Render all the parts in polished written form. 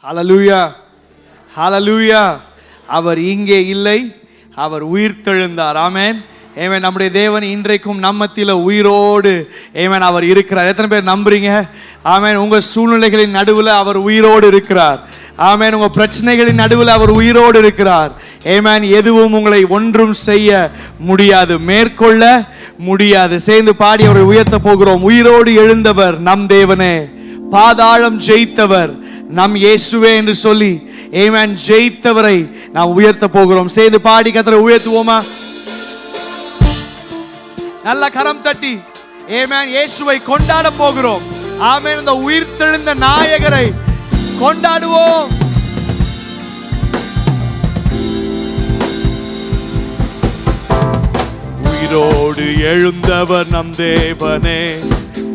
ஹல்லேலூயா, ஹல்லேலூயா. அவர் இங்கே இல்லை, அவர் உயிர்த்தெழுந்தார். ஆமென், ஆமென். நம்முடைய தேவன் இன்றைக்கும் நம்மத்தில உயிரோடு ஆமென் அவர் இருக்கிறார். எத்தனை பேர் நம்புறீங்க? ஆமென். உங்க சூழ்நிலைகளின் நடுவில் அவர் உயிரோடு இருக்கிறார். ஆமென். உங்க பிரச்சனைகளின் நடுவில் அவர் உயிரோடு இருக்கிறார். ஆமென். எதுவும் உங்களை ஒன்றும் செய்ய முடியாது, மேற்கொள்ள முடியாது. சேர்ந்து பாடி அவரை உயர்த்த போகிறோம். உயிரோடு எழுந்தவர் நம் தேவனே, பாதாளம் ஜெயித்தவர் நம் இயேசுவே என்று சொல்லி ஆமென் ஜெயித்தவரை நாம் உயர்த்த போகிறோம். சேர்ந்து பாடி கர்த்தரை உயர்த்துவோமா? நல்ல கரம் தட்டி ஆமென் இயேசுவை கொண்டாட போகிறோம். ஆமென். இந்த உயிர்த்தெழுந்த நாயகரை கொண்டாடுவோம். உயிரோடு எழுந்தவர் நம் தேவனே,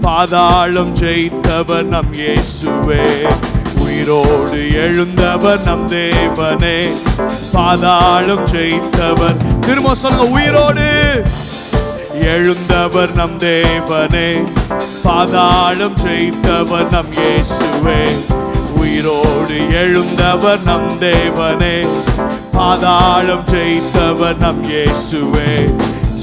பாதாளம் ஜெயித்தவர் நம் இயேசுவே. உயிரோடு எழுந்தவர் நம் தேவனே, பாதாளம் ஜெயித்தவர். திரும்ப சொல்லுங்க. உயிரோடு எழுந்தவர் நம் தேவனே, பாதாளம் ஜெயித்தவர் நம் இயேசுவே. உயிரோடு எழுந்தவர் நம் தேவனே, பாதாளம் ஜெயித்தவர் நம் இயேசுவே.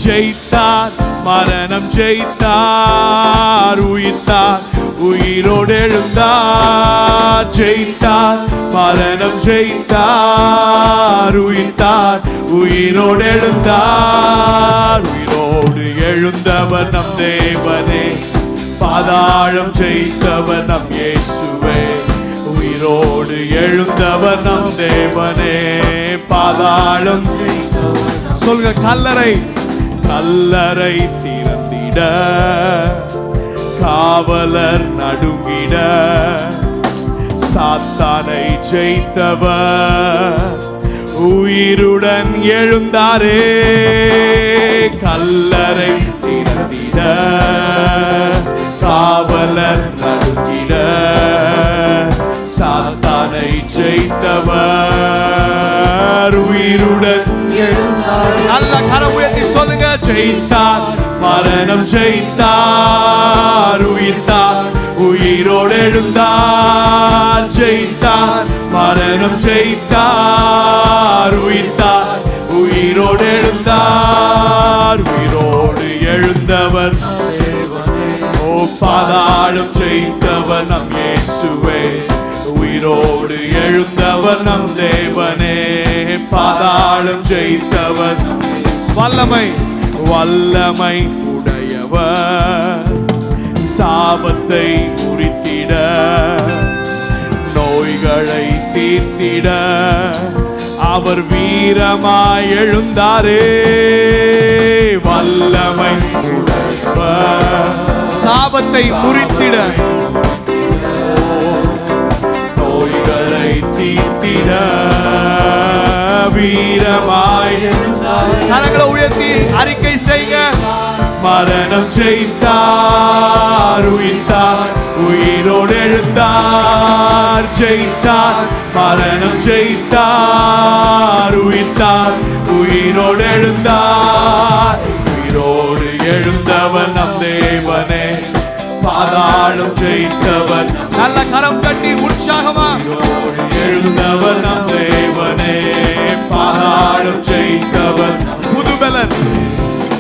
ஜெயித்தார், மரணம் ஜெயித்தார், உயிர்த்தார், உயிரோடு எழுந்தார். ஜெயித்தார், மரணம் ஜெயித்தார், உயிர்த்தார், உயிரோடு எழுந்தார். உயிரோடு எழுந்தவர் நம் தேவனே, பாதாளம் ஜெயித்தவர் நம் இயேசுவே. உயிரோடு எழுந்தவர் நம் தேவனே, பாதாளம் ஜெயித்தவர். சொல்லுங்க. கல்லறை, கல்லறை திறந்திட, காவலர் நடுங்கிட, சாத்தானை ஜெயித்தவர் உயிருடன் எழுந்தாரே. கல்லறை திறந்திட, காவலர் நடுங்கிட, சாத்தானை ஜெயித்தவர் உயிருடன் எழுந்தார். நல்ல கரம் உயர்த்தி சொல்லுங்க. ஜெயித்தார், மரணம் ஜெயித்தார், உயிர்த்தார், உயிரோடு எழுந்தார். ஜெயித்தார், மரணம் ஜெயித்தார், உயிர்த்தார், உயிரோடு எழுந்தார். உயிரோடு எழுந்தவர் ஓ, பாதாளம் ஜெயித்தவர் நம் இயேசுவே. உயிரோடு எழுந்தவர் நம் தேவனே, பாதாளம் ஜெயித்தவர். வல்லமை, வல்லமை உடையவர், சாபத்தை முறித்திட, நோய்களை தீர்த்திட, அவர் வீரமாய் எழுந்தாரே. வல்லமை உடையவர், சாபத்தை முறித்திட, நோய்களை தீர்த்திட, வீரமாய் எழுந்தார். கரங்களை உயர்த்தி அறிக்கை செய்க. மரணம் ஜெயித்தார், உயிர்த்தார், உயிரோடு எழுந்தார். ஜெயித்தார், மரணம் ஜெயித்தார், உயிர்த்தார், உயிரோடு எழுந்தார். உயிரோடு எழுந்தவர் நம் தேவனே, பாதாளம் ஜெயித்தவர். நல்ல கரம் கட்டி உற்சாகமா. உயிரோடு எழுந்தவர் நம் தேவனே, பாதாளம் ஜெயித்தவர். புதுபலன்,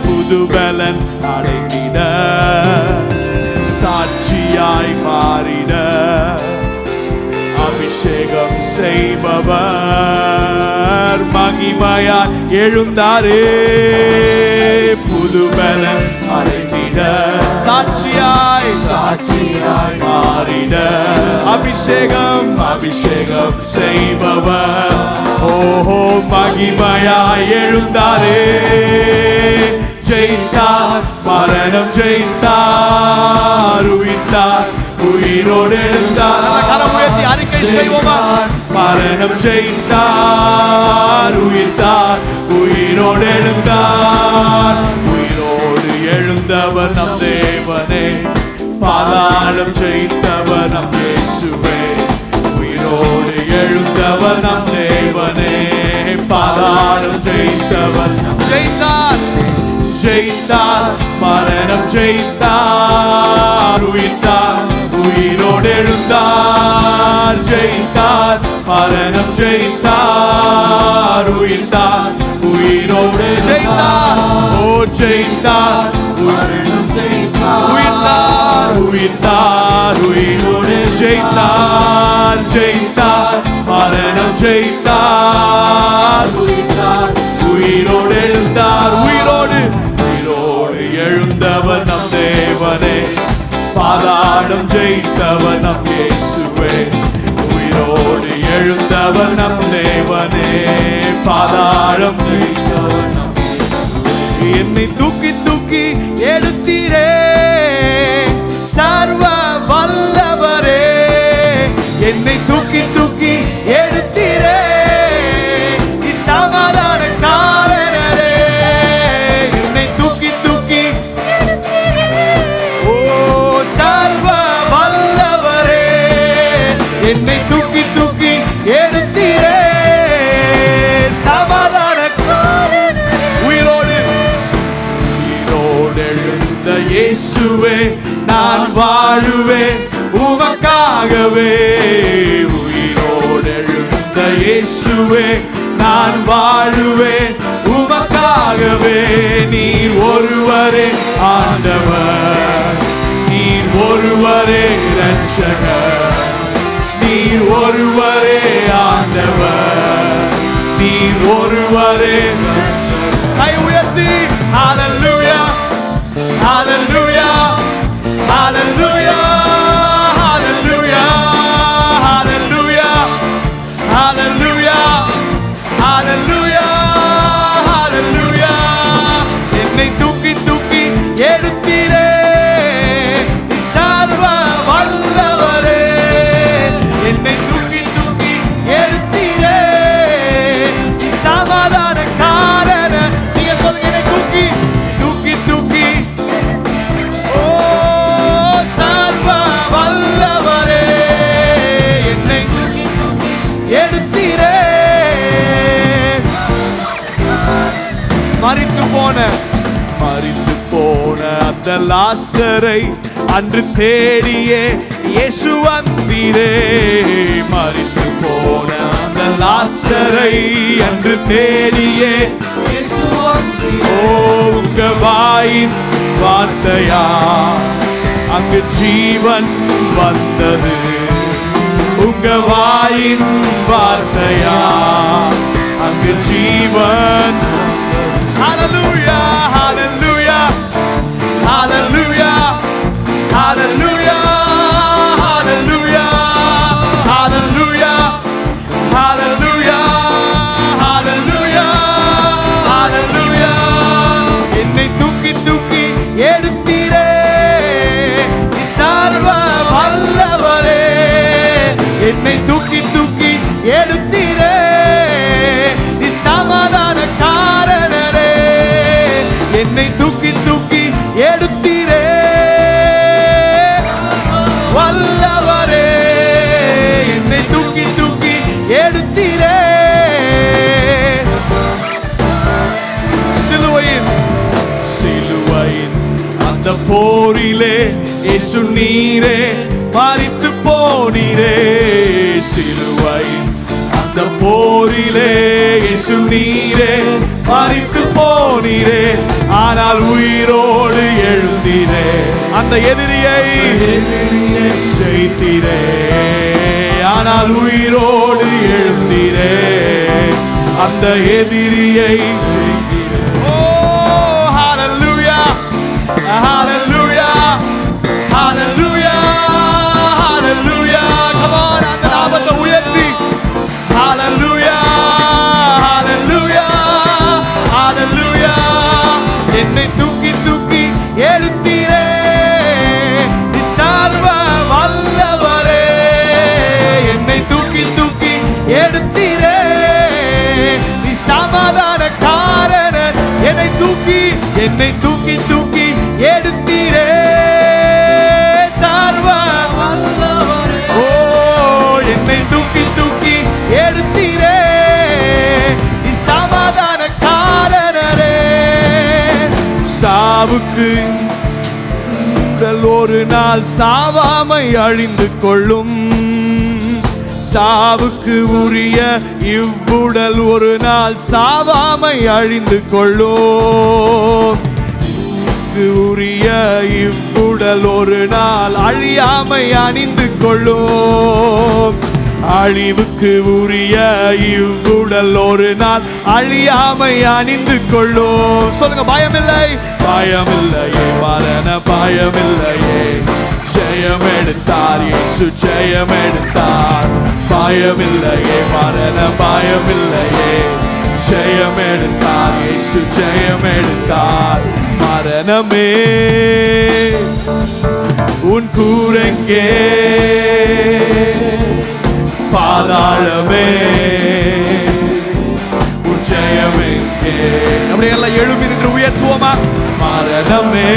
புதுபலன் அடைந்திட, சாட்சியாய் மாறிட, அபிஷேகம் செய்பவர் மகிமையாய் எழுந்தாரே. புதுபலன் அடைந்திட, சாட்சியாய், சாட்சியாய் மாறிட, அபிஷேகம், அபிஷேகம் செய்பவர் ஓஹோ மகிமையாய் எழுந்தாரே. ஜெயித்தார், மரணம் ஜெயித்தார், உயிர்த்தார், உயிரோடு எழுந்தார். கரம் உயர்த்தி அறிக்கை செய்வோமா? மரணம் ஜெயித்தார், உயிர்த்தார், உயிரோடு எழுந்தார். உயிரோடு எழுந்தவர் நம் தேவனே, பாதாளம் ஜெயித்தவர் நம் இயேசுவே. உயிரோடு எழுந்தவர் நம் தேவனே, பாதாளம் ஜெயித்தவர். ஜெயித்தார், ஜெயித்தார், மரணம் ஜெயித்தார், உயிர்த்தார், உயிரோடு எழுந்தார். ஜெயித்தார், மரணம் ஜெயித்தார், உயிர்த்தார், உயிரோடு ஜெயித்தார், ஓ ஜெயித்தார், மரணம் ஜெயித்தார், உயிர்த்தார், உயிர்த்தார், உயிரோடு ஜெயித்தார், ஜெயித்தார், மரணம் ஜெயித்தார், உயிர்த்தார், உயிரோடு எழுந்தார், உயிரோடு உயிரோடு எழுந்தவர் நம் தேவனே, பாதாளம் ஜெயித்தவர் நம் இயேசுவே, உயிரோடு எழுந்தவர் நம் தேவனே, பாதாளம் ஜெயித்தவர் நம் இயேசுவே. என்னை தூக்கி தூக்கி எடுத்தீரே சர்வ வல்லவரே, என்னை தூக்கி தூக்கி எடுத்தீரே சமாதான காரணரே, என்னை தூக்கி தூக்கி ஓ சர்வ வல்லவரே, என்னை தூக்கி தூக்கி எடுத்தீரே சமாதான உயிரோடு உயிரோடு எழுந்த இயேசுவே, நான் வாழுவேன் உமக்காகவே, உயிரோடு எழுந்த இயேசுவே, நான் வாழுவேன் உமக்காகவே, நீர் ஒருவரே ஆண்டவர், நீர் ஒருவரே இரட்சகர், நீர் ஒருவரே ஆண்டவர், நீர் ஒருவரே கை உயர்த்தி ஹalleluya ஹalleluya ஹalleluya ஹalleluya ஹalleluya ஹalleluya ஹalleluya ஹalleluya. என்னை தூக்கி தூக்கி எடுத்தீரே சர்வ வல்லவரே, என்னை தூக்கி தூக்கி எடுத்தீரே சமாதான காரண, நீங்க சொல்லுங்க என்னை தூக்கி தூக்கி தூக்கி ஓ சர்வ வல்லவரே, என்னை தூக்கி தூக்கி எடுத்தீரே. மரித்து போன அந்த லாசரை அன்று தேடியே இயேசு வந்தீரே, மரித்து போன அந்த லாசரை அன்று தேடியே இயேசு வந்தீரே. ஓ உங்க வாயின் வார்த்தையா அங்கு ஜீவன் வந்தது, உங்க வாயின் வார்த்தையா அங்கு ஜீவன். ஹalleluya ஹalleluya ஹalleluya ஹalleluya ஹalleluya ஹalleluya ஹalleluya ஹalleluya ஹalleluya. என்னை தூக்கி தூக்கி எடுத்தீரே சர்வ வல்லவரே, என்னை தூக்கி தூக்கி எடுத்தீரே சமாதான காரணரே, என்னை தூக்கி தூக்கி எடுத்தீரே வல்லவரே, என்னை தூக்கி தூக்கி எடுத்தீரே. சிலுவையின் அந்த போரிலே இயேசு நீரே மரித்து போனீரே, சிலுவையின் அந்த போரிலே இயேசு நீரே மரித்து போனீரே, ஆனால் உயிரோடு எழுந்தீரே, அந்த எதிரியை ஜெயித்தீரே, ஆனால் உயிரோடு எழுந்தீரே, அந்த எதிரியை ஜெயித்தீரே. ஓ ஹalleluya ஹalleluya ஹalleluya ஹalleluya. come on அந்த நாமத்தை உயர்த்தி ஹalleluya ஹalleluya ஹalleluya. என்னை தூக்கி தூக்கி எடுத்தீரே சர்வ வல்லவரே, என்னை தூக்கி தூக்கி எடுத்தீரே சமாதான காரணர், என்னை தூக்கி தூக்கி எடுத்தீரே சர்வ வல்லவரே. ஓ என்னை தூக்கி தூக்கி எடுத்தீரே சமாதான காரணரே. சாவுக்கு ஒரு நாள் சாவாமை அழிந்து கொள்ளும், சாவுக்கு உரிய இவ்வுடல் ஒரு நாள் சாவாமை அழிந்து கொள்ளும். உரிய இவ்வுடல் ஒரு நாள் அழியாமை அணிந்து கொள்ளும். அழிவுக்கு உரிய இவ்வுடல் ஒரு நாள் அழியாமை அணிந்து கொள்ளும். சொல்லுங்க, பயமில்லை, பயமில்லையே, மரண பயமில்லையே, ஜெயம் எடுத்தார் இயேசு, ஜெயம் எடுத்தார். பயமில்லையே, மரண பயமில்லையே, ஜெயம் எடுத்தார் இயேசு, ஜெயம் எடுத்தார். மரணமே உன் கூரெங்கே, பாதாளமே உன் ஜெயம் எங்கே? நம்முடைய எல்லாம் எழுப்பி நின்று உயர்த்துவோமா? மரணமே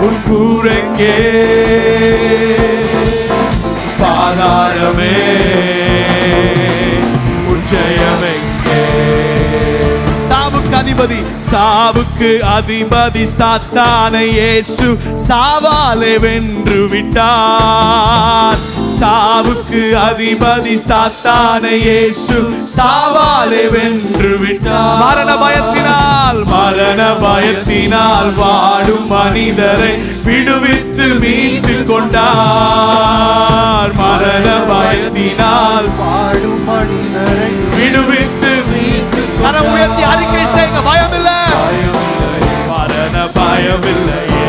உன் கூரெங்கே, பாதாளமே உன் ஜெயம் எங்கே? சாவுக்கு அதிபதி, சாவுக்கு அதிபதி சாத்தானை இயேசு சாவாலே வென்று விட்டார். சாவுக்கு அதிபதி சாத்தானை இயேசு சாவாலே வென்று விட்டார். மரண பயத்தினால், மரண பயத்தினால் வாடும் மனிதரை விடுவித்து மீட்டு கொண்டார். மரண பயத்தினால் வாடும் மனிதரை விடுவித்து மீட்டு கரம் உயர்த்தி அறிக்கை செய்யுங்க. பயமில்லை, மரண பயமில்லையே,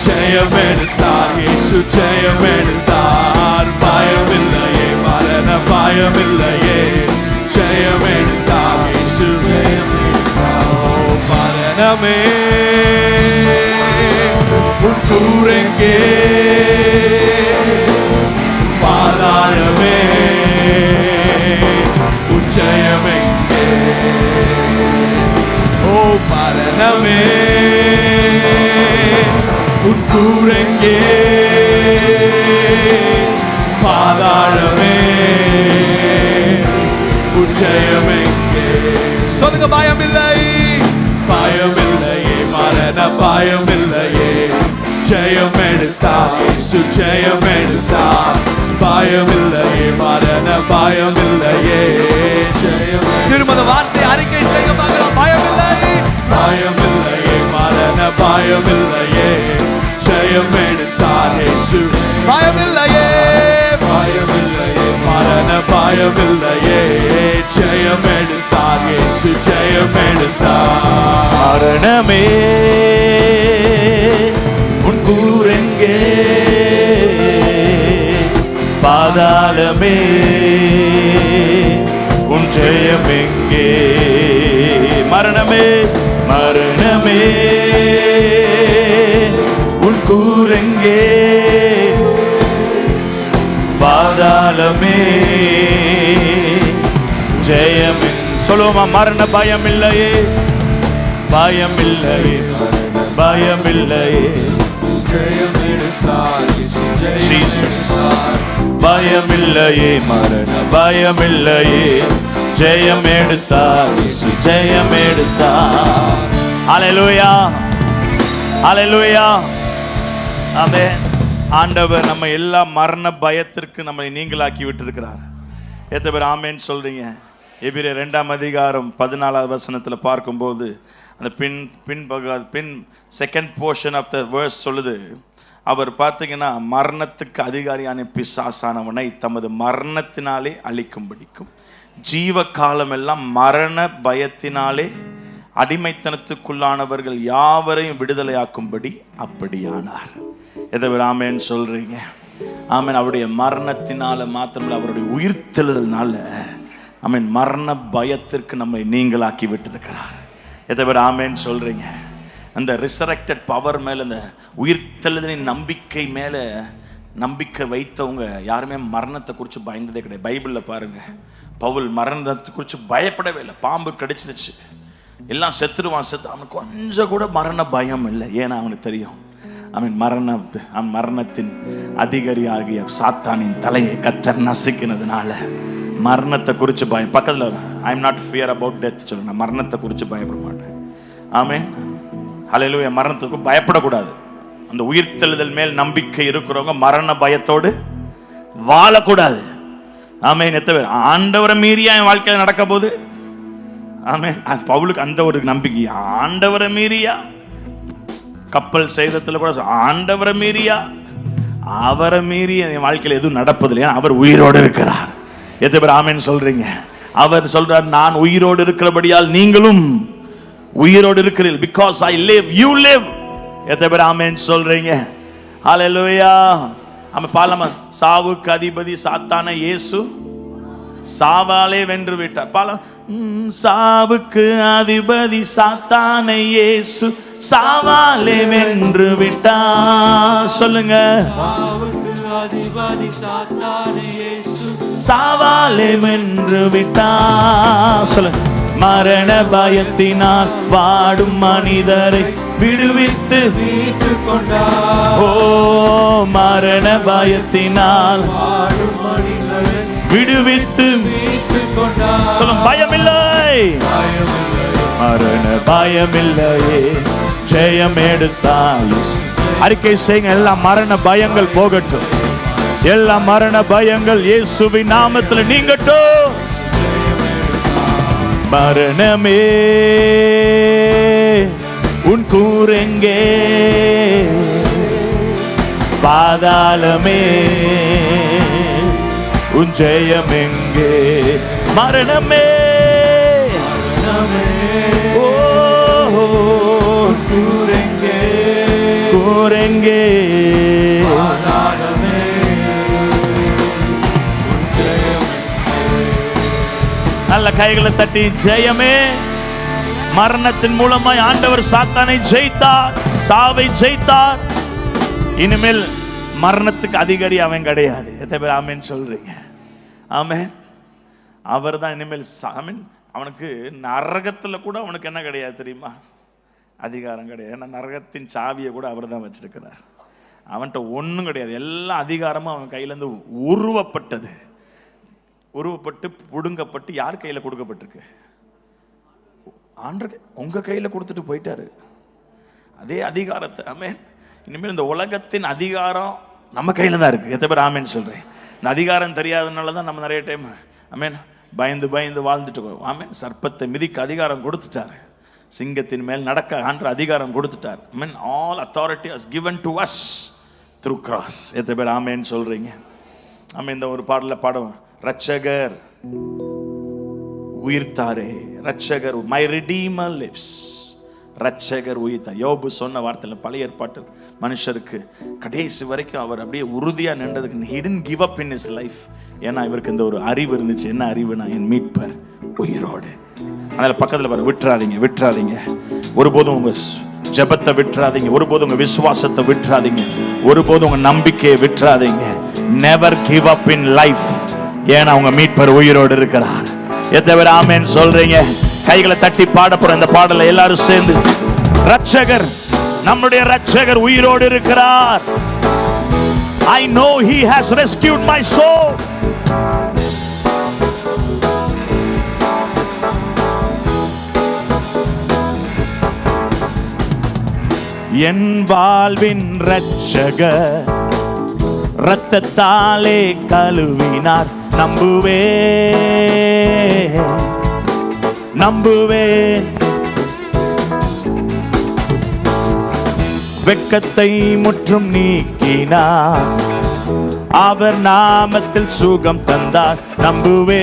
ஜெயம் எடுத்தார் இயேசு, ஜெயம் எடுத்தார். பயமில்லையே, மரண பயமில்லையே, ஜெயம் எடுத்தார் இயேசு, ஜெயம் எடுத்தார். மரணமே உன் கூரெங்கே, பாதாளமே உன் ஜெயம் எங்கே? ஓ மரணமே உன் கூரெங்கே, பாதாளமே உன் ஜெயம் எங்கே? சொல்லுங்க, பயமில்லை, பயமில்லையே, மரண பயமில்லையே, ஜெயம் எடுத்தார் இயேசு, ஜெயம் எடுத்தார். பயமில்லையே, மரண பயமில்லையே, ஜெயம். திரும்ப வார்த்தை அறிக்கை செய்ய பார்க்கலாம். பயமில்லை, பயமில்லையே, மரண பயமில்லையே, ஜெயம் எடுத்தார் இயேசு. பயமில்லையே, பயமில்லையே, மரண பயமில்லையே, ஜெயம் எடுத்தார் இயேசு, ஜெயம் எடுத்தார். மரணமே உன் கூரெங்கே, பாதாளமே உன் ஜெயம் எங்கே? மரணமே, மரணமே உன் கூரெங்கே, பாதாளமே ஜெயம். சொல்லுவோமா? மரண பயமில்லையே, பயமில்லையே, பயமில்லையே, ஜெயம் எடுத்தார் இயேசு, ஜீசஸ். பயமில்லையே, மரண பயமில்லையே, ஜெயம் எடுத்தார் இயேசு, ஜெயம் எடுத்தார். ஹல்லேலூயா, ஹல்லேலூயா, ஆமென். ஆண்டவர் நம்ம எல்லா மரண பயத்திற்கு நம்மை நீங்களாக்கி விட்டிருக்கிறார். எத்தனை பேர் ஆமென் சொல்றீங்க? எபிரேயர் 2:14 பார்க்கும்போது அந்த பின் second portion of the verse சொல்லுது, அவர் பார்த்தீங்கன்னா மரணத்துக்கு அதிகாரியான பிசாசானவனை தமது மரணத்தினாலே அழிக்கும்படிக்கும் ஜீவ காலமெல்லாம் மரண பயத்தினாலே அடிமைத்தனத்துக்குள்ளானவர்கள் யாவரையும் விடுதலையாக்கும்படி அப்படியானார். எதை விட ஆமேன்னு சொல்றீங்க? ஆமேன். அவருடைய மரணத்தினால மாத்திரமில்லை, அவருடைய உயிர்த்தெழுதல்னால ஆமேன் மரண பயத்திற்கு நம்மை நீங்களாக்கி விட்டிருக்கிறார். எதை விட ஆமேன்னு சொல்றீங்க? அந்த ரிசரக்டட் பவர் மேலே, அந்த உயிர்த்தெழுதலின் நம்பிக்கை மேலே நம்பிக்கை வைத்தவங்க யாருமே மரணத்தை குறித்து பயந்ததே கிடையாது. பைபிளில் பாருங்க, பவுல் மரணத்தை குறித்து பயப்படவே இல்லை. பாம்பு கடிச்சிருச்சு, எல்லாம் செத்துருவான், அவனுக்கு கொஞ்சம் கூட மரண பயம் இல்லை. ஏன்னா அவனுக்கு தெரியும், மரணத்தின் அதிகாரி ஆகிய சாத்தானின் தலையை கர்த்தர் நசுக்கினதுனால மரணத்தை குறித்து பயம். பக்கத்தில் I am not fear about death சொல்லுங்க. நான் மரணத்தை குறித்து பயப்பட மாட்டேன். ஆமென், ஹல்லேலூயா. மரணத்துக்கு பயப்படக்கூடாது. அந்த உயிர்த்தெழுதல் மேல் நம்பிக்கை இருக்கிறவங்க மரண பயத்தோடு வாழக்கூடாது. ஆமென். எத்தனை பேர் ஆண்டவரை மீறியா என் வாழ்க்கையில் நடக்க போகுது? ஆமென். பவுலுக்கு அந்த ஒரு நம்பிக்கை, ஆண்டவரை மீறியா கப்பல் சேதத்தில் கூட ஆண்டவரை மீறியா, அவரை மீறி என் வாழ்க்கையில் எதுவும் நடப்பதில்லை, அவர் உயிரோடு இருக்கிறார். எத்தனை பேர் ஆமென் சொல்றீங்க? அவர் சொல்றார், நான் உயிரோடு இருக்கிறபடியால் நீங்களும் உயிரோடு இருக்கிறீர்கள். because I live you live. எத்தனை பேர் ஆமென் சொல்றீங்க? ஹல்லேலூயா. நம்ம பாலமா, சாவுக்கு அதிபதி சாத்தான இயேசு சாவாலே வென்று விட்டார். பாலம், சாவுக்கு அதிபதி சாத்தான இயேசு சாவாலே வென்று விட்டார். சொல்லுங்க, சாவுக்கு அதிபதி சாத்தான இயேசு சாவாலே வென்று விட்டார். சொல்லுங்க, மரண பயத்தினால் வாடும் மனிதரை விடுவித்து மீட்டுக் கொண்டார். ஓ, மரண பயத்தினால் வாடும் மனிதரை விடுவித்து மீட்டுக் கொண்டார். சொல்லும், பயமில்லை, மரண பயமில்லையே, ஜெயம் எடுத்தாய். அறிக்கை செய்யுங்க, எல்லா மரண பயங்கள் போகட்டும், எல்லா மரண பயங்கள் இயேசுவின் நாமத்தில் நீங்கட்டும். மரணமே உன் கூரெங்கே, பாதாளமே உன் ஜெயம் எங்கே? மரணமே ஓ கூரெங்கே, கூரெங்கே, பாதாளமே உன் ஜெயம். நல்ல கைகளை தட்டி, ஜெயமே. மரணத்தின் மூலமாய் ஆண்டவர் சாத்தானை ஜெயித்தார், சாவை ஜெயித்தார். இனிமேல் மரணத்துக்கு அதிகாரி அவன் கிடையாது. எத்தனை பேர் ஆமென் சொல்றீங்க? ஆமென். அவர் தான் இனிமேல் ஆமென். அவனுக்கு நரகத்துல கூட அவனுக்கு என்ன கிடையாது தெரியுமா? அதிகாரம் கிடையாது. ஏன்னா நரகத்தின் சாவியை கூட அவர் தான் வச்சிருக்கிறார். அவன்கிட்ட ஒன்றும் கிடையாது. எல்லா அதிகாரமும் அவன் கையிலேருந்து உருவப்பட்டது, உருவப்பட்டு புடுங்கப்பட்டு யார் கையில் கொடுக்கப்பட்டிருக்கு? ஆண்டவர் உங்க கையில் கொடுத்துட்டு போயிட்டாரு அதே அதிகாரத்தை. ஆமென். இனிமேல் இந்த உலகத்தின் அதிகாரம் நம்ம கையில் தான் இருக்கு. எத்தனை பேர் ஆமென் சொல்றேன்? இந்த அதிகாரம் தெரியாதனால தான் நம்ம நிறைய டைம் ஆமென் பயந்து பயந்து வாழ்ந்துட்டு இருக்கோம். ஆமென். சர்ப்பத்தை மிதிக்க அதிகாரம் கொடுத்துட்டாரு, சிங்கத்தின் மேல் நடக்க ஆண்டவர் அதிகாரம் கொடுத்துட்டார். Amen. All authority has given to us through cross. எத்தனை பேர் ஆமென் சொல்றீங்க? ஆமென். இந்த ஒரு பாடல பாடுவோம், ரட்சகர் உயிர்த்தாரே, ரட்சகர், மை ரிடீமர் லிவ்ஸ். ரட்சகர் உயிர்த்தார். யோபு சொன்ன வார்த்தையில் பழைய ஏற்பாட்டு மனுஷருக்கு கடைசி வரைக்கும் அவர் அப்படியே உறுதியாக நின்றதுக்கு he didn't give up in his life. ஏன்னா இவருக்கு இந்த ஒரு அறிவு இருந்துச்சு. என்ன அறிவுனா, என் மீட்பர் உயிரோடு. அதில் பக்கத்தில் பாரு, விட்டுறாதீங்க, விட்டுறாதீங்க, ஒருபோதும் உங்க ஜெபத்தை விட்டுறாதீங்க, ஒருபோதும் உங்க விசுவாசத்தை விட்டுறாதீங்க, ஒருபோதும் உங்க நம்பிக்கையை விட்டுறாதீங்க. never give up in life. ஏன்னா உங்க மீட்பர் உயிரோடு இருக்கிறார். எத்தனை பேர் ஆமென் சொல்றீங்க? கைகளை தட்டி பாட போற இந்த பாடலை எல்லாரும் சேர்ந்து, ரட்சகர், நம்முடைய ரட்சகர் உயிரோடு இருக்கிறார். I know he has rescued my soul. என் வாழ்வின் ரட்சகர் இரத்தத்தாலே கழுவினார். நம்புவே நம்புவேன், வெட்கத்தை முற்றும் நீக்கினார், அவர் நாமத்தில் சுகம் தந்தார். நம்புவேன்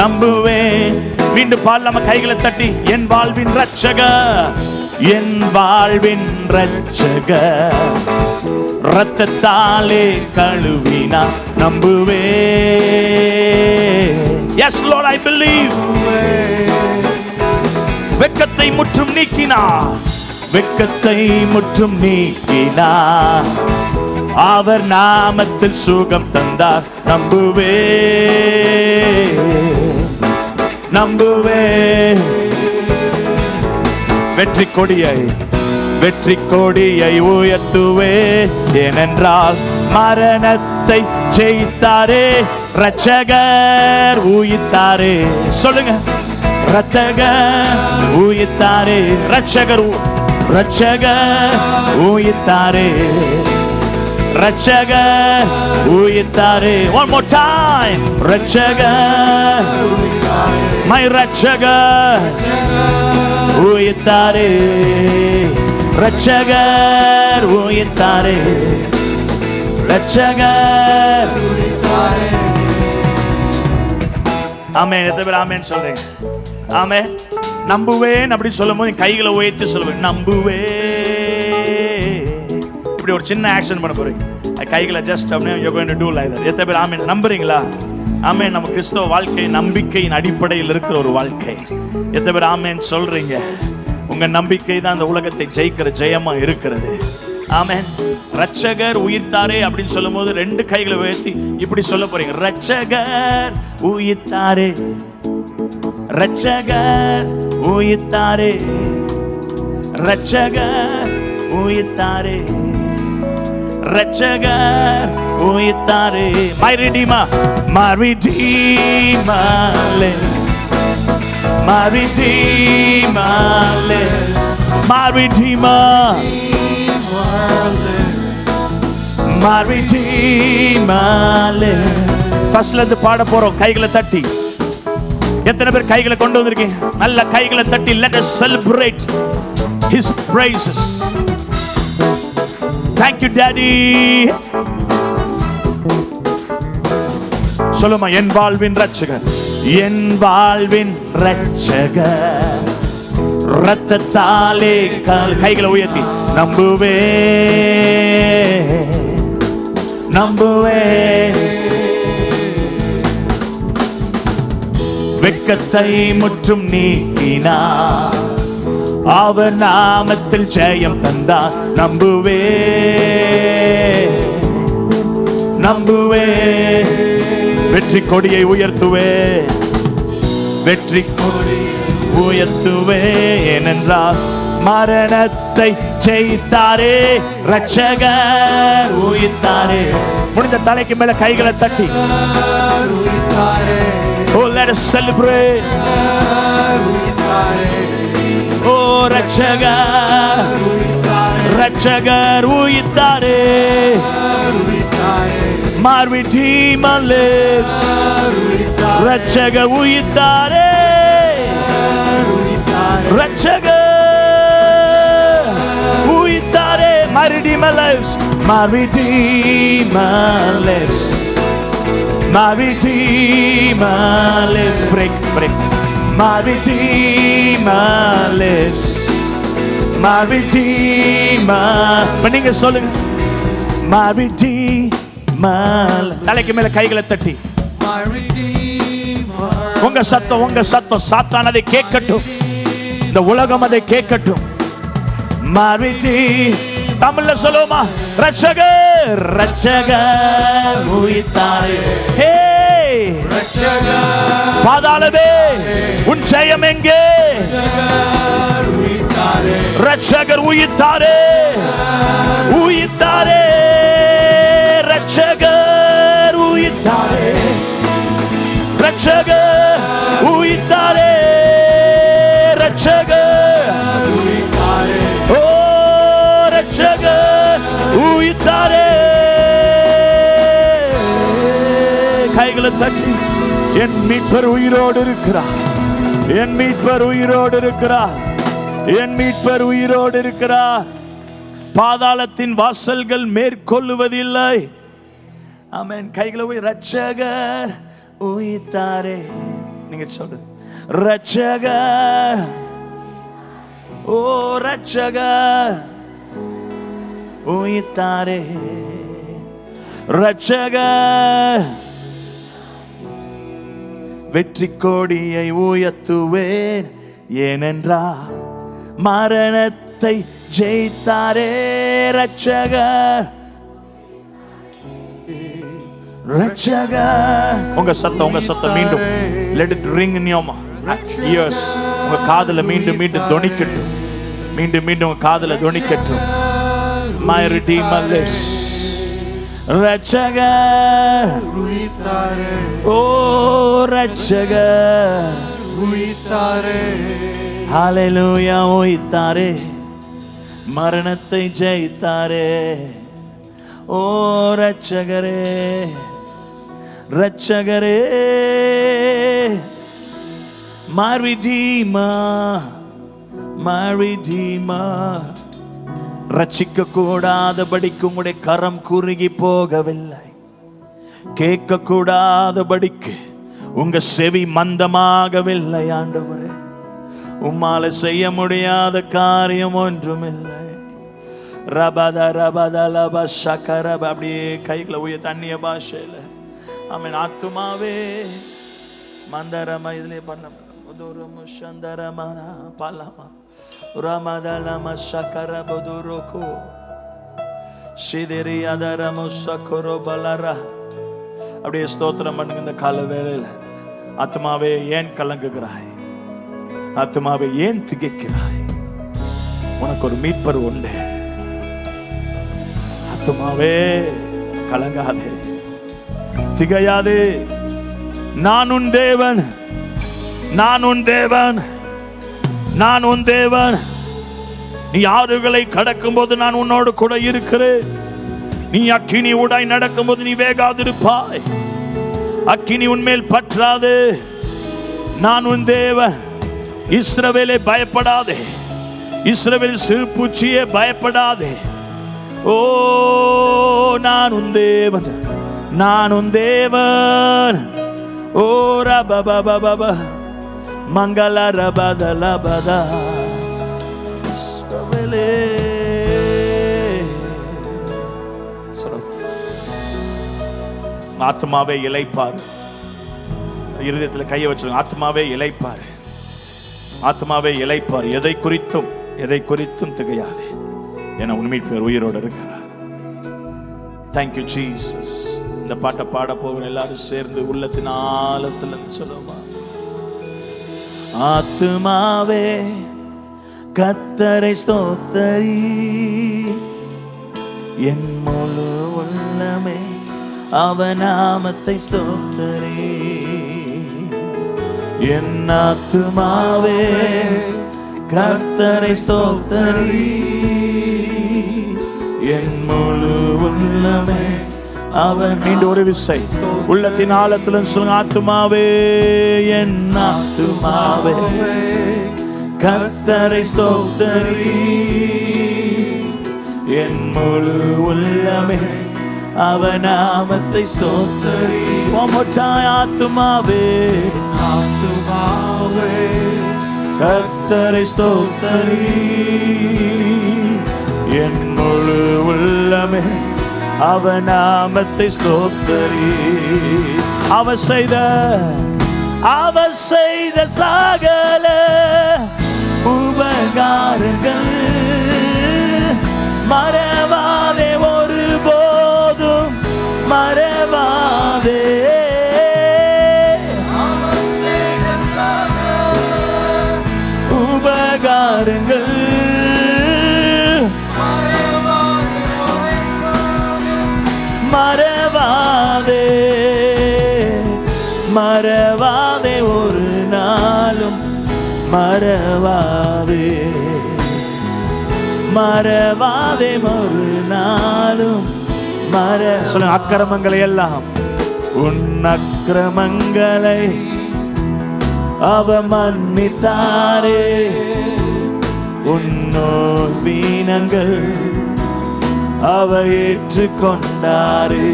நம்புவேன். மீண்டும் பாடலாம கைகளை தட்டி, என் வாழ்வின் ரட்சகர், என் வாழ்வின் ரட்சகர் இரத்தத்தாலே கழுவினார். நம்புவேன். Yes Lord, I believe. வெட்கத்தை முற்றும் நீக்கினார், வெட்கத்தை முற்றும் நீக்கினார், அவர் நாமத்தில் சுகம் தந்தார். நம்புவேன் நம்புவேன். வெற்றி கொடியை, வெற்றி கொடியை உயர்த்துவே, ஏனென்றால் மரணத்தை ஜெயித்தாரே, ரட்சகர் உயிர்த்தாரே. சொல்லுங்க, ரட்சகர் உயிர்த்தாரே, ரட்சகர் ரட்சகர் உயிர்த்தாரே. ரட்சகர் உயிர்த்தாரே. One more time. ரட்சகர், my ரட்சகர் உயிர்த்தாரே. ரட்சகர் உயிர்த்தாரே. ரட்சகர். ஆமென். எத்தனை பேர் ஆமென் சொல்றீங்க? ஆமென். நம்புவேன் அப்படி சொல்லும் போது கைகளை உயர்த்தி சொல்லுவேன், நம்புவேன். இப்படி ஒரு சின்ன ஆக்ஷன் பண்ண போறீங்க. கைகளை ஜஸ்ட் அப்படியே you're going to do like that. எத்தனை பேர் ஆமென் நம்புறீங்களா? ஆமென். நம்ம கிறிஸ்தவ வாழ்க்கை நம்பிக்கையின் அடிப்படையில் இருக்கிற ஒரு வாழ்க்கை. எத்தனை பேர் ஆமென் சொல்றீங்க? உங்க நம்பிக்கை தான் அந்த உலகத்தை ஜெயிக்கிற ஜெயமா இருக்கிறது. ஆமென். ரட்சகர் உயிர்த்தாரே அப்படின்னு சொல்லும் போது ரெண்டு கைகளை உயர்த்தி இப்படி சொல்ல போறீங்க, ரட்சகர் உயிர்த்தாரே. ரட்சகர் உயிர்த்தாரே. ரட்சகர் உயிர்த்தாரே. ரட்சகர் உயிர்த்தாரே. My Redeemer, my Redeemer lives. My Redeemer lives. My Redeemer, my Redeemer lives. ஃபர்ஸ்ட்ல இருந்து பாட போறோம் கைகளை தட்டி. எத்தனை பேர் கைகளை கொண்டு வந்திருக்கீங்க? நல்ல கைகளை தட்டி let us celebrate his praises. Thank you daddy. சொல்லுமா, என் வாழ்வின் ரட்சகர், என் வாழ்வின் ரட்சகர் ரத்தத்தாலே. கைகளை உயர்த்தி நம்புவே நம்புவே. வெட்கத்தை முற்றும் நீக்கினார், அவர் நாமத்தில் ஜெயம் தந்தார். நம்புவே நம்புவே. வெற்றி கொடியை உயர்த்துவே, வெற்றி கொடியை உயர்த்துவே. ஏனென்றால் மரணத்தை ஜெயித்தாரே, ரட்சகர் உயிர்த்தாரே. முடிந்த தலைக்கு மேல கைகளை தட்டி oh let us celebrate. oh ரட்சகர், ரட்சகர் உயிர்த்தாரே. my Redeemer lives. ரட்சகர் உயிர்த்தாரே. ரட்சகர் உயிர்த்தாரே. my Redeemer lives. my Redeemer lives. my Redeemer lives. break break. my Redeemer lives. my Redeemer. நீங்க சொல்லுங்க, my Redeemer. தலைக்கு மேல கைகளை தட்டி உங்க சத்தம், உங்க சத்தம் சாத்தான் அதை கேட்கட்டும், இந்த உலகம் அதை கேட்கட்டும். my Redeemer. தமிழ்ல சொல்லுமா, ரட்சகர், ரட்சகர் உயிர்த்தாரே. ஹே ரட்சகர், பாதாளமே உன் ஜெயம் எங்கே? ரட்சகர் உயிர்த்தாரே. உயிர்த்தாரே. ரட்சகர் உயிர்த்தாரே. ரட்சகர் உயிர்த்தாரே. ரட்சகர் உயிர்த்தாரே. ஓ ரட்சகர் உயிர்த்தாரே. கைகளை தட்டி, என் மீட்பர் உயிரோடு இருக்கிறார். என் மீட்பர் உயிரோடு இருக்கிறார். என் மீட்பர் உயிரோடு இருக்கிறார். பாதாளத்தின் வாசல்கள் மேற்கொள்ளுவதில்லை. ஆமென். கைகளை உயர்த்தி, ரட்சகர் உயிர்த்தாரே. நீங்க சொல்லுங்க, ரட்சகர். ஓ ரட்சகர் உயிர்த்தாரே. ரட்சகர், வெற்றி கொடியை உயர்த்துவேன். ஏனென்றால் மரணத்தை ஜெயித்தாரே. ரட்சகர், ரட்சகர். உங்க சத்தம், உங்க சத்தம் மீண்டும் let it ring in your ears. உங்க காதுல மீண்டும் மீண்டும் தொனிக்கட்டும். மீண்டும் மீண்டும் உங்க காதுல தொனிக்கட்டும். my Redeemer lives. ரட்சகர் உயிர்த்தாரே. ஓ ரட்சகர் உயிர்த்தாரே. ஹalleluya. உயிர்த்தாரே. மரணத்தை ஜெயித்தாரே. ஓ ஓ ரட்சகரே, ரட்சகரே, my redeemer, my redeemer. ரட்சிக்க கூடாதபடிக்கு உங்களுடைய கரம் குறுகி போகவில்லை, கேட்க கூடாதபடிக்கு உங்க செவி மந்தமாகவில்லை. ஆண்டவரே, உம்மால செய்ய முடியாத காரியம் ஒன்றுமில்லை. ரபத ரபத லப சக்கரப. அப்படியே கைகளை உயர்த்தி அந்நிய பாஷையில ஆமென். ஆத்துமாவே மந்தரம இதுலயே பண்ண உதுரம சந்தரம பலமா ரமதலம சக்கரப துரோகோ சிதறி அதரம சக்கரோ பலரா. அப்படியே ஸ்தோத்திரம் பண்ணுங்க இந்த கால வேளையில. ஆத்துமாவே ஏன் கலங்குகிறாய்? ஆத்துமாவே ஏன் திகைக்கிறாய்? உனக்கு ஒரு மீட்பர் உண்டு. ஆத்துமாவே கலங்காதே, திகையாதே. நான் உன் தேவன், நான் உன் தேவன், நான் உன் தேவன். நீ ஆறுகளை கடக்கும் போது நான் உன்னோடு கூட இருக்கிறேன். நீ அக்கினி ஊடாய் நடக்கும் போது நீ வேகாதிருப்பாய். அக்கினி உன்மேல் பற்றாது. நான் உன் தேவன். இஸ்ரவேலே பயப்படாதே, இஸ்ரவேல் சிறு பூச்சியே பயப்படாதே. ஓ நான் உன் தேவன், நான் உன் தேவன். ஓ ரபபபப மங்கள ரபத லபத இஸ்ரவேலே. ஆத்மாவே இளைப்பார். இருதயத்தில் கையை வச்சிருங்க. ஆத்மாவே இளைப்பார், ஆத்மாவே இளைப்பார். எதை குறித்தும் திகையாதே. என உண்மை பேர் உயிரோடு இருக்கிறார். Thank you Jesus. இந்த பாட்டை பாட போகிற எல்லாரும் சேர்ந்து உள்ளத்தின் ஆழத்துல சொல்லுமா. ஆத்மாவே கர்த்தரை ஸ்தோத்தரி, என் முழு உள்ளமே அவர் நாமத்தை ஸ்தோத்தரி. என் ஆத்துமாவே கர்த்தரை ஸ்தோத்தரி, என் முழு உள்ளமே அவர். மீண்டும் ஒரு விசை உள்ளத்தின் ஆழத்திலும் சொல்லுங்க. ஆத்துமாவே, என் ஆத்துமாவே கர்த்தரை ஸ்தோத்தரி, என் முழு உள்ளமே அவர் நாமத்தை ஸ்தோத்தரி. ஆத்துமாவே, ஆத்துமாவே கர்த்தரை ஸ்தோத்தரி, என் முழு உள்ளமே அவர் நாமத்தை ஸ்தோத்தரி. அவர் செய்த சகல உபகாரங்கள் மறவாதே, ஒருபோதும் மறவாதே. உபகாரங்கள் மறவாதே, மறவாதே, ஒரு நாளும் மறவாதே, மறவாதே, ஒரு நாளும் சொல்லுங்க. அக்கிரமங்களை எல்லாம், உன் அக்கிரமங்களை அவர் மன்னித்தாரே, உன்னோர் வீணங்கள் அவர் ஏற்றுக்கொண்டாரே.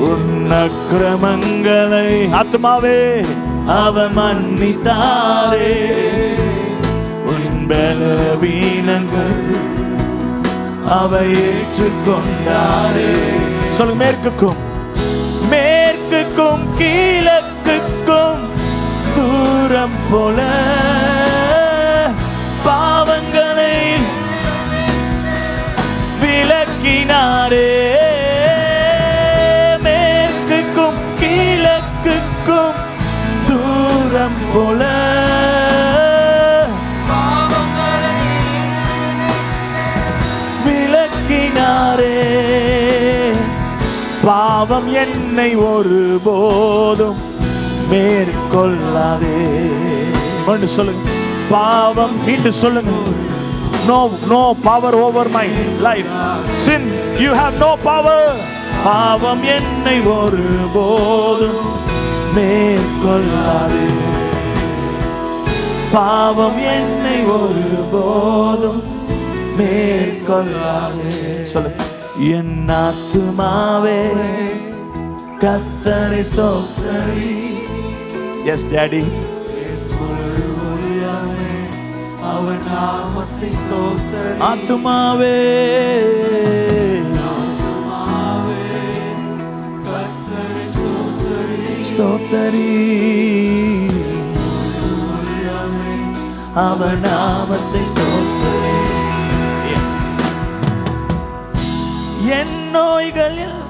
உன் அக்கிரமங்களை ஆத்மாவே அவர் மன்னித்தாரே, உன் பலவீனங்கள் அவர் ஏற்றுக்கொண்டாரே. சொல்லுங்க. மேற்குக்கும் கிழக்குக்கும் தூரம் போல பாவங்களை விலக்கினாரே. மேற்குக்கும் கிழக்குக்கும் தூரம் போல விலக்கினாரே. பாவம் என்னை ஒருபோதும் மேற்கொள்ளாதே. சொல்லுங்க. பாவம் மீண்டும் சொல்லுங்க. no power over my life. Sin, you have no power. பாவம் என்னை ஒருபோதும் மேற்கொள்ளாது. பாவம் என்னை ஒருபோதும் மேற்கொள்ளாது. சொல்லு. என் ஆத்துமாவே கர்த்தரை ஸ்தோத்திரி. Yes, Daddy. அவர் நாமத்தை ஸ்தோத்திரி. ஆத்துமாவே கர்த்தரை ஸ்தோத்திரி. ஸ்தோத்திரி. அவர் நாமத்தை ஸ்தோத்திரி. என் நோய்களில்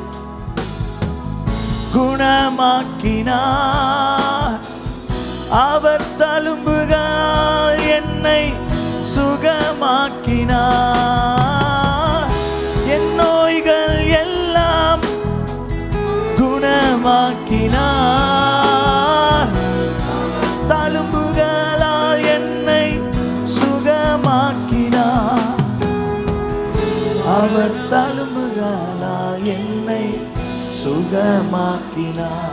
குணமாக்கினார். அவர் தழும்புகள் என்னை சுகமாக்கினார். என் நோய்கள் எல்லாம் குணமாக்கினார். தழும்புகளால் என்னை சுகமாக்கினார். அவர் தழும்புகளால் என்னை சுகமாக்கினார்.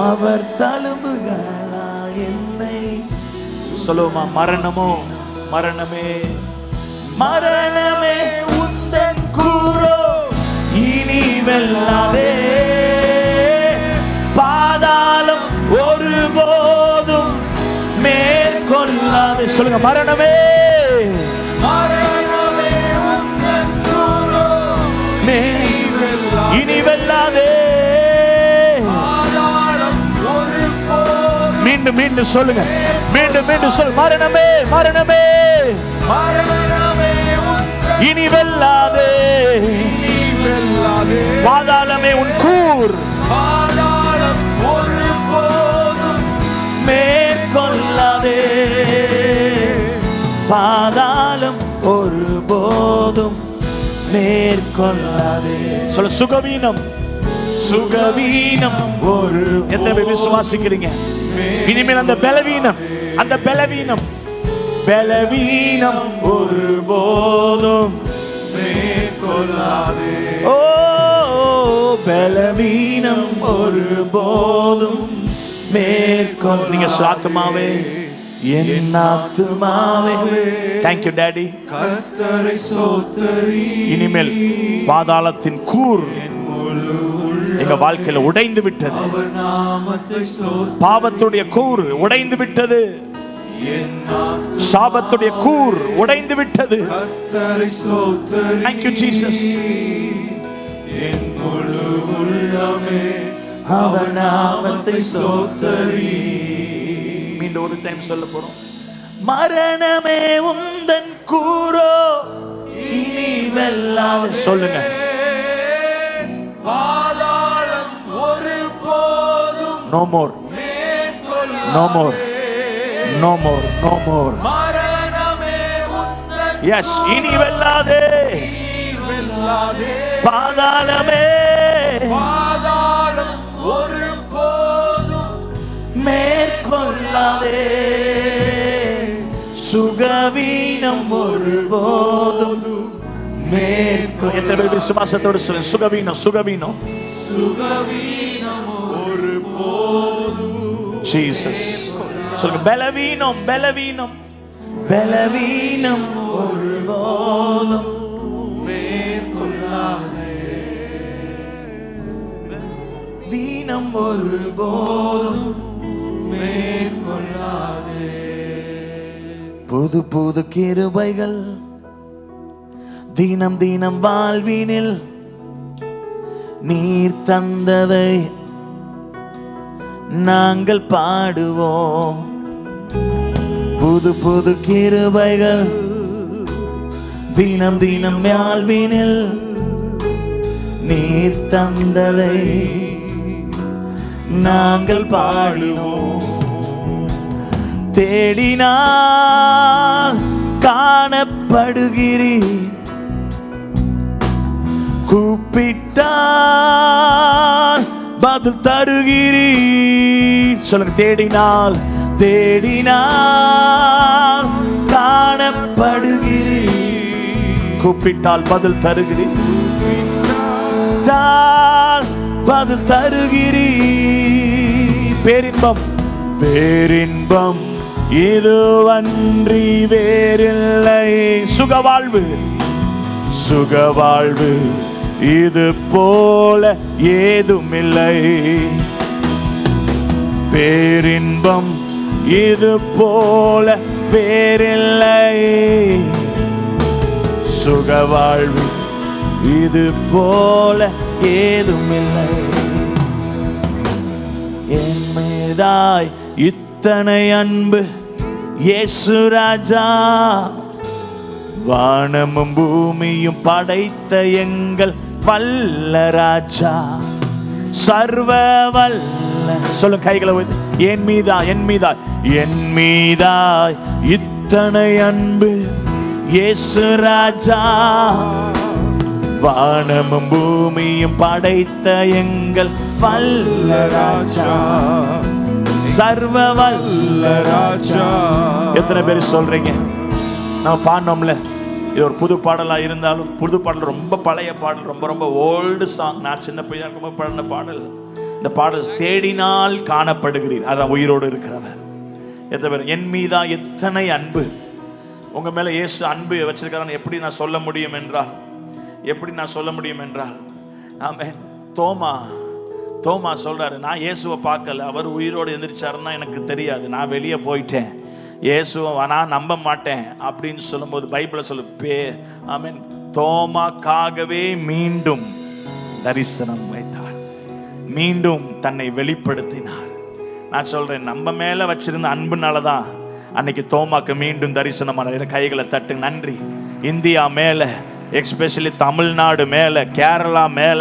அவர் தழும்புகளால் என்னை சொல்லுமா. மரணமோ மரணமே மரணமே உந்தன் கூரோ இனி வெல்லாதே. பாதாளம் ஒருபோதும் மேற்கொள்ளாதே. சொல்லுங்க. மரணமே மரணமே உந்தன் கூரோ இனி வெல்லாதே. மீண்டும் மீண்டும் சொல்லுங்க. மீண்டும் மீண்டும் சொல்லு. மரணமே மரணமே மரணமே இனி வெல்லாதே. பாதாளமே உன் கூர். பாதாளம் ஒருபோதும் மேற்கொள்ளாதே. பாதாளம் ஒருபோதும் மேற்கொள்ளாதே. சொல்ல. சுகவீனம் சுகவீனம் ஒரு. எத்தனை பேர் விசுவாசிக்கிறீங்க? இனிமேல் அந்த பலவீனம் அந்த பலவீனம் பலவீனம் ஒருபோதும் மேற்கொள்ளாதே. ஓ பலவீனம் ஒருபோதும் மேற்கொள். நீங்க ஆத்துமாவே என் ஆத்துமாவே. Thank you daddy. கர்த்தரை ஸ்தோத்திரி. இனிமேல் பாதாளத்தின் கூர் எங்க வாழ்க்கையில உடைந்து விட்டது. அவர் நாமத்தை ஸ்தோத்திரி. பாவத்துடைய கூர் உடைந்து விட்டது. சாபத்துடைய கூர் உடைந்து விட்டது. கர்த்தரை ஸ்தோத்திரி. Thank you Jesus. என் முழு உள்ளமே அவர் நாமத்தை ஸ்தோத்திரி. மீண்டும் ஒரு டைம் சொல்ல போறோம். மரணமே உந்தன் கூரோ இனி வெல்லாதே. சொல்லுங்க. பாதாளம் ஒருபோதும் No more. No more. No more. No more. மரணமே உந்தன் Yes. இனி வெல்லாதே. வெல்லாதே. பாதாளமே பாதாளம் ஒருபோதும் மேற்கொள்ளாதே. சுகவீனம் ஒருபோதும் மேற்கொள். எத்தனை விசுவாசத்தோடு சொல்லுங்க. சுகவீனம் சுகவீனம் சுகவீனம் ஒருபோதும். ஜீசஸ். சொல்லுங்க. பலவீனம் பலவீனம் பலவீனம் ஒருபோதும் மேற்கொள்ளாதே. வீணம் ஒருபோதும் மேற்கொள்ளாதே. புது புது கிருபைகள் தினம் தினம் வாழ்வினில் நீர் தந்ததை நாங்கள் பாடுவோம். புது புது கிருபைகள் தினம் தினம் வாழ்வினில் நீர் தந்ததை நாங்கள் பாடுவோம். தேடினால் காணப்படுகிறீர், கூப்பிட்டால் பதில் தருகிறீர். சொல்லுங்க. தேடினால் தேடினால் காணப்படுகிறீர். கூப்பிட்டால் பதில் தருகிறீர், பதில் தருகிறீர். பேரின்பம் பேரின்பம் இதுவன்றி வேறில்லை. சுகவாழ்வு சுகவாழ்வு இது போல ஏதுமில்லை. பேரின்பம் இது போல வேறில்லை. சுகவாழ்வு இது போல ஏதுமில்லை. என் மீதாய் இத்தனை அன்பு இயேசு ராஜா, வானமும் பூமியும் படைத்த எங்கள் வல்ல ராஜா, சர்வ வல்ல. சொல்லுங்க கைகளை. என் மீதா என் மீதா என் மீதாய் இத்தனை அன்பு இயேசு ராஜா, வானமும் பூமியும் படைத்த எங்கள் வல்ல ராஜா, சர்வ வல்ல ராஜா. எத்தனை பேர் சொல்றீங்க? நம்ம பாடினோம்ல, இது ஒரு புது பாடலா இருந்தாலும், புது பாடல் ரொம்ப பழைய பாடல், ரொம்ப ரொம்ப ஓல்டு சாங். நான் சின்ன பையனா இருக்கும்போது பாடின பாடல். இந்த பாடல் தேடினால் காணப்படுகிறீர், அதான் உயிரோடு இருக்கிறவர். எத்தனை பேர்? என் மீதா எத்தனை அன்பு. உங்க மேல இயேசு அன்பு வச்சிருக்காருன்னு எப்படி நான் சொல்ல முடியும் என்றால், எப்படி நான் சொல்ல முடியும் என்றால், ஆமென். தோமா சொல்றாரு, நான் இயேசுவை பார்க்கல, அவர் உயிரோடு எந்திரிச்சாருன்னா எனக்கு தெரியாது, நான் வெளியே போயிட்டேன், இயேசுவை நான் நம்ப மாட்டேன் அப்படின்னு சொல்லும்போது பைபிளை சொல்லு, ஆமென், தோமாக்காகவே மீண்டும் தரிசனம் வைத்தார், மீண்டும் தன்னை வெளிப்படுத்தினார். நான் சொல்றேன், நம்ம மேல வச்சிருந்த அன்புனாலதான் அன்னைக்கு தோமாக்கு மீண்டும் தரிசனமான. கைகளை தட்டு. நன்றி. இந்தியா மேல, எஸ்பெஷலி தமிழ்நாடு மேல, கேரளா மேல,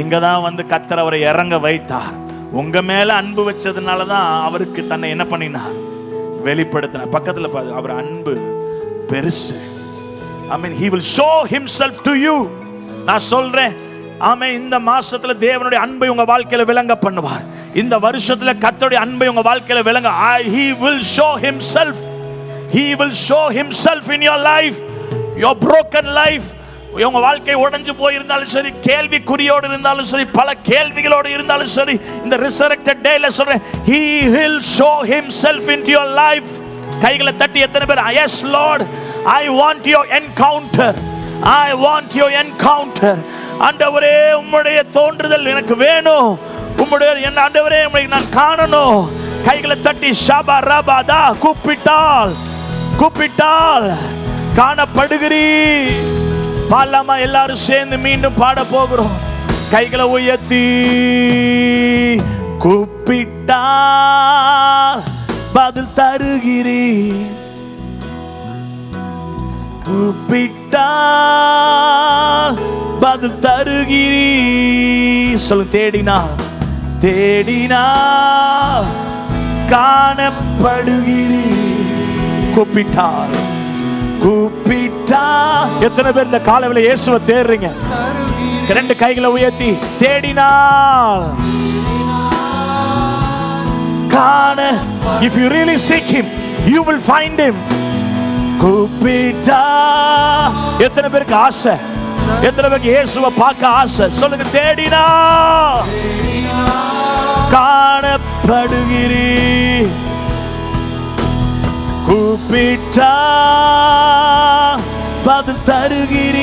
இங்க தான் வந்து கர்த்தர் அவரை இறங்க வைத்தார். உங்க மேல அன்பு வச்சதுனால தான் அவருக்கு தன்னை என்ன பண்ணினார்? வெளிப்படுத்தினார். பக்கத்துல பாரு, அவர் அன்பு பெருசு. I mean, he will show himself to you. நான் சொல்றேன், ஆமென். இந்த மாசத்துல தேவனுடைய அன்பை உங்க வாழ்க்கையில விளங்க பண்ணுவார். இந்த வருஷத்துல கர்த்தருடைய அன்பை உங்க வாழ்க்கையில விளங்க. He will show himself. He will show himself in your life, your broken life. உங்க வாழ்க்கை உடைஞ்சு போயிருந்தாலும் சரி, கேள்விக்குறியோடு இருந்தாலும் சரி, பல கேள்விகளோடு இருந்தாலும் சரி, இந்த resurrected dayல சொல்றேன், he will show himself into your life. கைகளை தட்டி எத்தனை பேர், yes Lord, I want your encounter, I want your encounter. ஆண்டவரே, உம்முடைய தோன்றுதல் எனக்கு வேணும், உம்முடைய ஆண்டவரே உம்மை நான் காணணும். கைகளை தட்டி ஷபா ரபாதா, கூப்பிட்டால் காணப்படுகிறீர். பாலாமா, எல்லாரும் சேர்ந்து மீண்டும் பாட போகிறோம். கைகளை உயர்த்தி கூப்பிட்டால் பதில் தருகிறீர், கூப்பிட்டால் பதில் தருகிறீர். சொல்லுங்க, தேடினால் காணப்படுகிறீர். கூப்பிட்டால் எத்தனை பேர் இந்த காலையில இயேசுவை தேடுறீங்க? ரெண்டு கைகளை உயர்த்தி தேடினால் காண. If you really seek him, you will find him. கூப்பிட்டா. எத்தனை பேருக்கு ஆசை? எத்தனை பேருக்கு இயேசுவை பார்க்க ஆசை? சொல்லுங்க, தேடினா காணப்படுகிறீர். கூப்பிட்டா பதில் தருகிறீர்.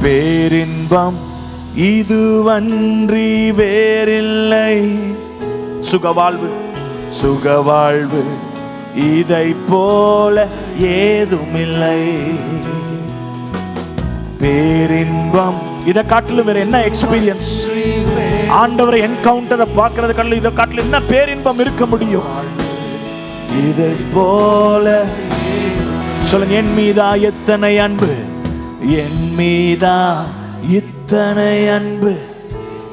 பேரின்பம் இதுவன்றி வேறில்லை. சுகவாழ்வு இதை போல ஏதுமில்லை. பேரின்பம் இதை காட்டிலும் வேற என்ன எக்ஸ்பீரியன்ஸ்? ஆண்டவரை என்கவுண்டரை பார்க்கறது காட்டிலும் இதை காட்டிலும் என்ன பேரின்பம் இருக்க முடியும்? இதை போல. சொல்லுங்க, என் மீதா எத்தனை அன்பு, என் மீதா இத்தனை அன்பு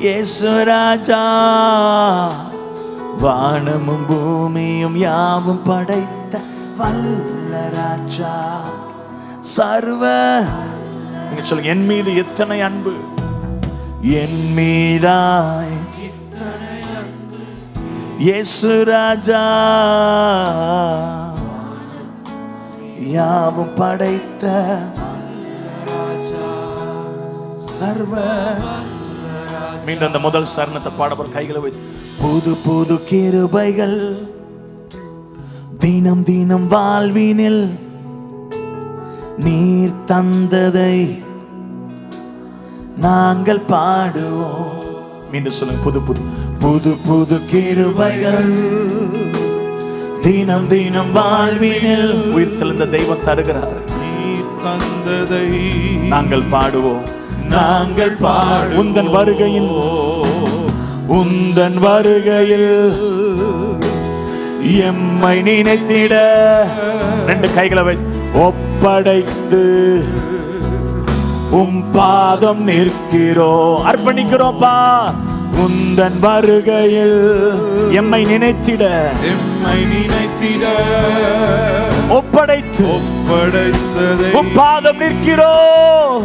இயேசு ராஜா. வானமும் பூமியும் யாவும் படைத்த வல்ல ராஜா, சர்வ. நீங்க சொல்லுங்க, என் மீது எத்தனை அன்பு, என் மீதாய் இயேசு ராஜா. யாவும் படைத்த சர்வ. மீண்டும் அந்த முதல் சரணத்தை பாடப்போற கைகளை வைத்து. புது புது கிருபைகள் தினம் தினம் வாழ்வினில் நீர் தந்ததை நாங்கள் பாடுவோம். மீண்டும் சொல்லுங்க. புது புது புது புது கிருபைகள் தினம் தினம் வாழ்வினில் உயிர் தெழுந்த தெய்வம் தருகிறார். நீர் தந்ததை நாங்கள் பாடுவோம். நாங்கள் பாடுவோம். உந்தன் வருகையில் உந்தன் வருகையில் எம்மை நினைத்திட ரெண்டு கைகளை வைத்து ஒப்படைத்து பாதம் நிற்கிறோம், அர்ப்பணிக்கிறோம்ப்பா. உந்தன் வருகையில் எம்மை நினைத்திட ஒப்படைத்து பாதம் நிற்கிறோம்.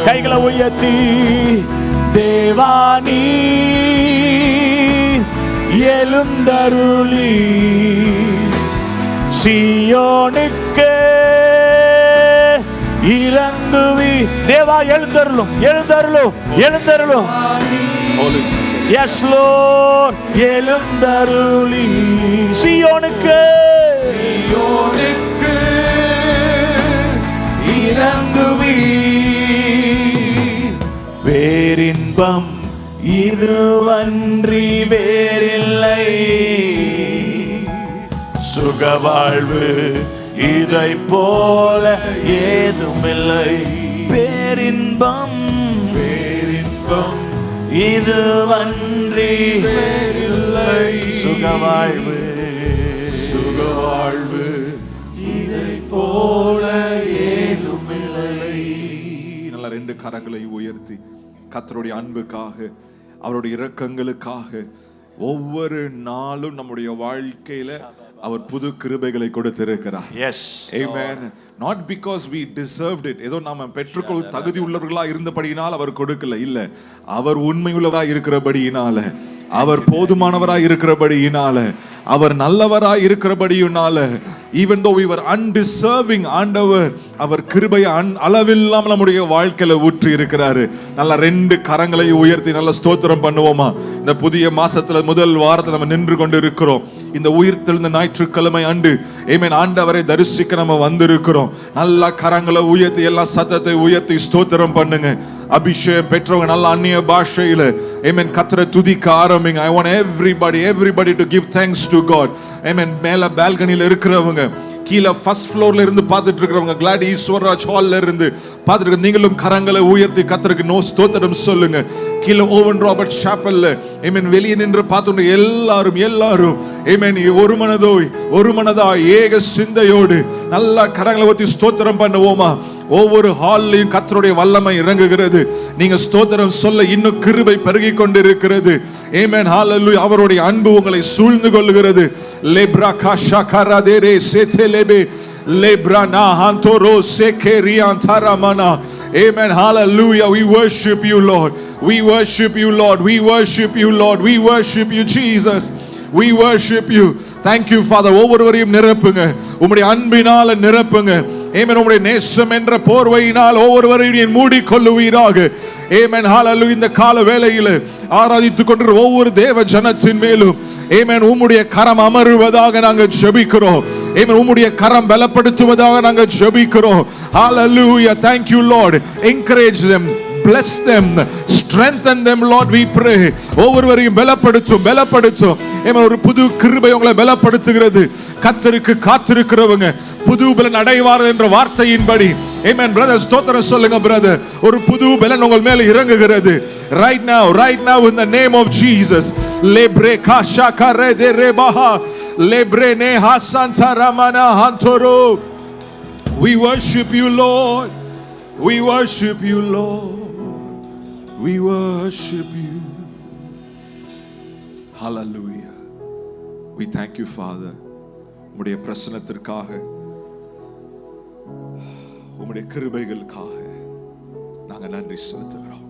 கைகளை உயர்த்தி தேவானி எழுந்தருளி சீயோனுக்கு இறங்குவி. தேவா எழுந்தருளும், எழுந்தருளும், எழுந்தருளும். எஸ் லார்ட், எழுந்தருளி சீயோனுக்கு இறங்குவி. பேரின்பம் இதுவன்றி வேறில்லை, சுகவாழ்வு இதை போல ஏதுமில்லை. பேரின்பம் பேரின்பம் இதுவன்றி வேறில்லை, சுகவாழ்வு சுகவாழ்வு இதை போல ஏதுமில்லை. நல்ல ரெண்டு கரங்களை உயர்த்தி கர்த்தருடைய அன்புக்காக, அவருடைய இரக்கங்களுக்காக ஒவ்வொரு நாளும் நம்முடைய வாழ்க்கையில அவர் புது கிருபைகளை கொடுத்திருக்கிறார். Yes. Amen. Not because we deserved it. ஏதோ நாம பெற்றுக்கொள் தகுதி உள்ளவர்களா இருந்தபடியினால் அவர் கொடுக்கல. இல்ல, அவர் உண்மை உள்ளவராய் இருக்கிறபடியினால, அவர் போதுமானவராய் இருக்கிறபடியினால, அவர் நல்லவராய் இருக்கிறபடியினால, even though we were undeserving, ஆண்டவர் அவர் கிருபையை அளவில்லாமல் நம்முடைய வாழ்க்கையில ஊற்றி இருக்கிறாரு. நல்ல ரெண்டு கரங்களை உயர்த்தி நல்ல ஸ்தோத்திரம் பண்ணுவோமா? இந்த புதிய மாசத்துல முதல் வாரத்துல நம்ம நின்று கொண்டு இருக்கிறோம். இந்த உயிர்த்தெழுந்த ஞாயிற்றுக்கிழமை அன்று ஆமென் ஆண்டவரை தரிசிக்க நம்ம வந்திருக்கிறோம். நல்ல கரங்களை உயர்த்தி எல்லா சத்தத்தை உயர்த்தி ஸ்தோத்திரம் பண்ணுங்க. அபிஷேகம் பெற்றவங்க நல்ல அந்நிய பாஷையில ஆமென் கர்த்தரை துதிக்க ஆரம்பிங்க. I want everybody to give thanks to God. ஆமென். மேல பால்கனில இருக்கிறவங்க, கீழே ஃபர்ஸ்ட் ஃப்ளோர்ல இருந்து பார்த்துட்டு இருக்கிறவங்க, கிளாட் ஈஸ்வரராஜ் ஹால்ல இருந்து பார்த்துட்டு நீங்களும் கரங்களை உயர்த்தி கர்த்தருக்கு ஸ்தோத்திரம் சொல்லுங்க. கீழே ஓவன் ராபர்ட் ஷாப்பல்ல ஆமென் வெளியே நின்று பார்த்துட்டு எல்லாரும் ஆமென் ஒரு மனதாய் ஏக சிந்தையோடு நல்ல கரங்களை ஊத்தி ஸ்தோத்திரம் பண்ணுவோமா? ஒவ்வொரு ஹால்லையும் கர்த்தருடைய வல்லமை இறங்குகிறது. நீங்க ஸ்தோத்திரம் சொல்ல இன்னும் கிருபை பெருகி கொண்டிருக்கிறது. ஆமென். ஹalleluya. அவருடைய அன்பு உங்களை சூழ்ந்து கொள்கிறது. லெப்ரா காஷாகரா தேரே செதெலெபே லெப்ரா நாஹந்தோரோ செகேரியான் தரமனா. ஆமென். ஹalleluya. We worship you, Lord. We worship you, Lord. We worship you, Lord. We worship you, Jesus. We worship you. Thank you, Father. ஒவ்வொருவரையும் நிரப்புங்க, உம்முடைய அன்பினால நிரப்புங்க. ஆமென். உம்முடைய நேசம் என்ற போர்வையினால் ஒவ்வொருவரையும் மூடிக்கொள்ளுவீராக. ஆமென். ஹalleluya. இந்த கால வேளையிலே ஆராதித்துக் கொண்டிருக்கிற ஒவ்வொரு தேவ ஜனத்தின் மேலும் ஆமென் உம்முடைய கரம் அமருவதாக நாங்கள் ஜெபிக்கிறோம். ஆமென். உம்முடைய கரம் பலப்படுத்துவதாக நாங்கள் ஜெபிக்கிறோம். ஹalleluya. Thank you, Lord. Encourage them, bless them, strengthen them, Lord, we pray. ஒவ்வொருவரையும் பலப்படுத்தும். ஒரு புது கிருபை உங்களை பலப்படுத்துகிறது. கர்த்தருக்கு காத்திருக்கிறவங்க புது பலன் அடைவார்கள் என்ற வார்த்தையின்படி ஆமென். பிரதர் ஸ்தோத்திரம் சொல்லுங்க பிரதர். ஒரு புது பலன் உங்கள் மேல இறங்குகிறது. right now in the name of Jesus. lebre kashakare de rebaha lebre ne hasantaramana hantoro. We worship you, Lord. We worship you, Lord. We worship you. Hallelujah. We thank you, Father. உம்முடைய பிரசன்னத்திற்காக, உம்முடைய கிருபைகளுக்காக நாங்கள் நன்றி செலுத்துகிறோம்.